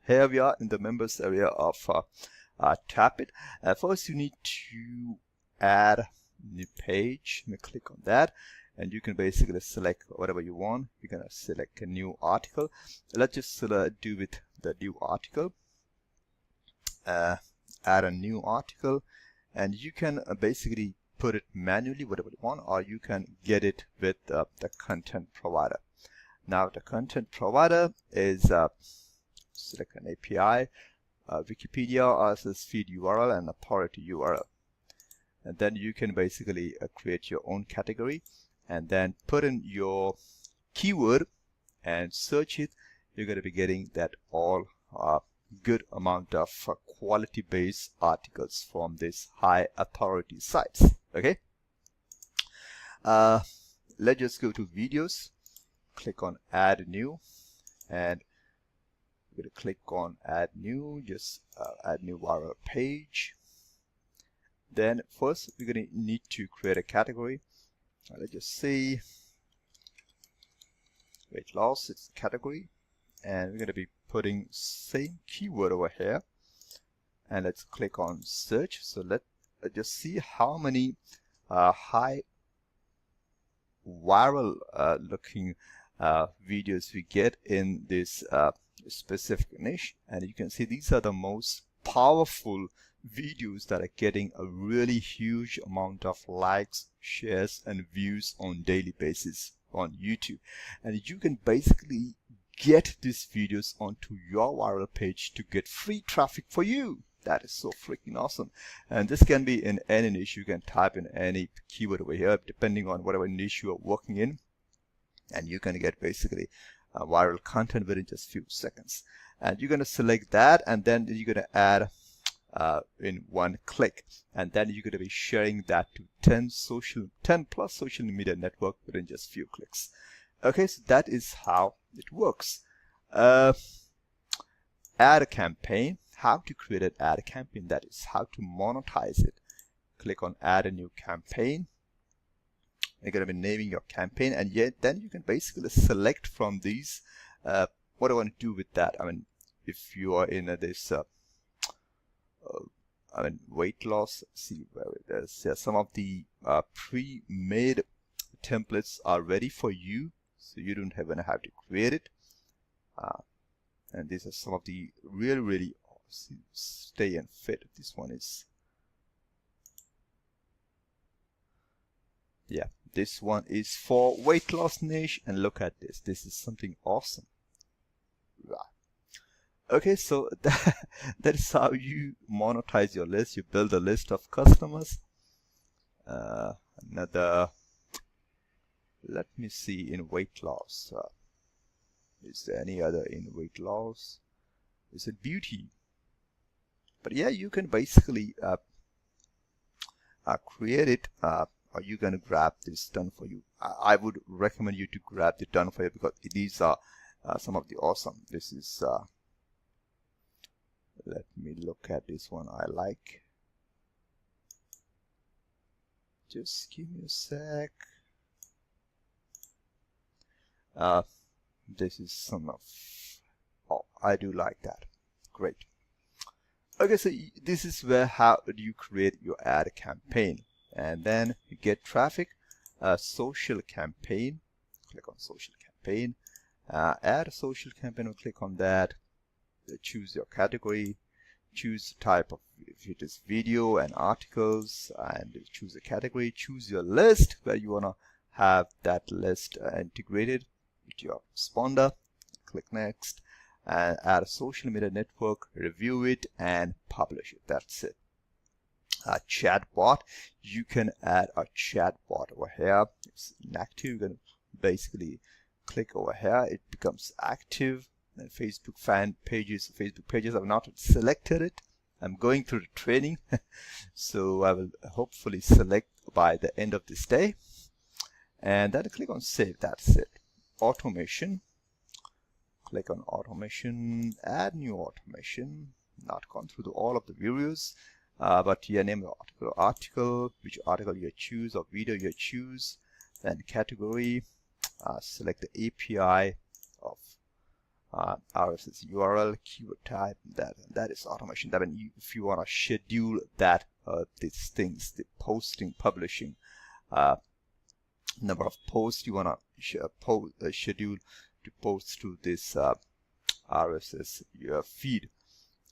here we are in the members area of Tappit. First, you need to add a new page. You click on that, and you can basically select whatever you want. You're gonna select a new article. Let's just do with the new article. Add a new article, and you can basically put it manually, whatever you want, or you can get it with the content provider. Now, the content provider is select an API, Wikipedia, RSS feed URL, and authority URL. And then you can basically create your own category and then put in your keyword and search it. You're going to be getting that all good amount of quality-based articles from these high authority sites. Okay. Let's just go to videos. Click on add new, and we're going to click on add new. Just add new viral page. Then first we're going to need to create a category. Let's just say weight loss. It's a category, and we're going to be putting same keyword over here, and let's click on search. So let's just see how many high viral looking videos we get in this specific niche. And you can see these are the most powerful videos that are getting a really huge amount of likes, shares, and views on daily basis on YouTube. And you can basically get these videos onto your viral page to get free traffic for you. That is so freaking awesome. And this can be in any niche. You can type in any keyword over here depending on whatever niche you are working in, and you can get basically viral content within just few seconds. And you're going to select that, and then you're going to add in one click, and then you're going to be sharing that to 10 plus social media network within just few clicks. Okay, so that is how it works. Add a campaign. How to create an ad campaign, that is how to monetize it. Click on add a new campaign. You're going to be naming your campaign, and then you can basically select from these what I want to do with that. I mean, if you are in this weight loss, see where there's some of the pre-made templates are ready for you, so you don't even have to create it. And these are some of the really stay and fit. This one is, yeah, this one is for weight loss niche, and look at this. This is something awesome. Right. Okay, so that is how you monetize your list. You build a list of customers. Another, let me see, in weight loss. Is there any other in weight loss? Is it beauty? But yeah, you can basically create it, or you're going to grab this done for you. I would recommend you to grab the done for you, because these are some of the awesome. This is, let me look at this one I like. Just give me a sec. This is some of, oh, I do like that. Great. Okay, so this is where how do you create your ad campaign, and then you get traffic. Social campaign. Click on social campaign. Add a social campaign. We'll click on that. Choose your category. Choose the type of, if it is video and articles, and choose a category. Choose your list where you wanna have that list integrated with your responder. Click next. And add a social media network, review it, and publish it. That's it. A chat bot. You can add a chat bot over here. It's inactive. You're going to basically click over here. It becomes active. And Facebook fan pages. Facebook pages, I've not selected it. I'm going through the training, so I will hopefully select by the end of this day. And then click on save. That's it. Automation. Click on automation, add new automation. Not gone through all of the videos, but here name the article, which article you choose or video you choose, then category, select the API of RSS URL keyword type. That is automation. That means if you want to schedule that these things, the posting, publishing, number of posts you want to schedule to post to this RSS feed,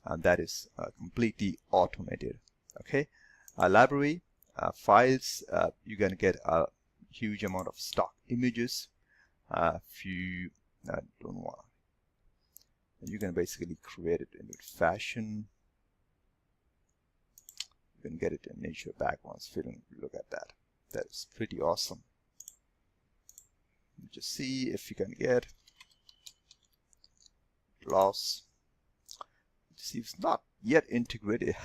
and that is completely automated. Okay, library files, you're gonna get a huge amount of stock images. If you don't want, you can basically create it in a fashion. You can get it in nature backgrounds filling. Look at that. That is pretty awesome. Just see if you can get loss. See, it's not yet integrated.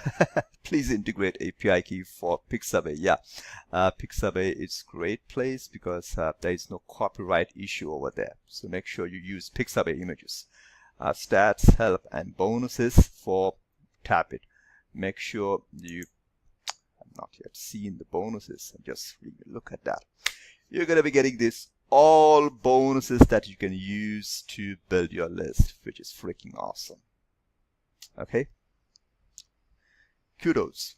Please integrate API key for Pixabay. Yeah, Pixabay is great place because there is no copyright issue over there. So make sure you use Pixabay images. Stats, help, and bonuses for Tappit. Make sure you have not yet seen the bonuses. Just look at that. You're gonna be getting this all bonuses that you can use to build your list, which is freaking awesome. Okay, kudos.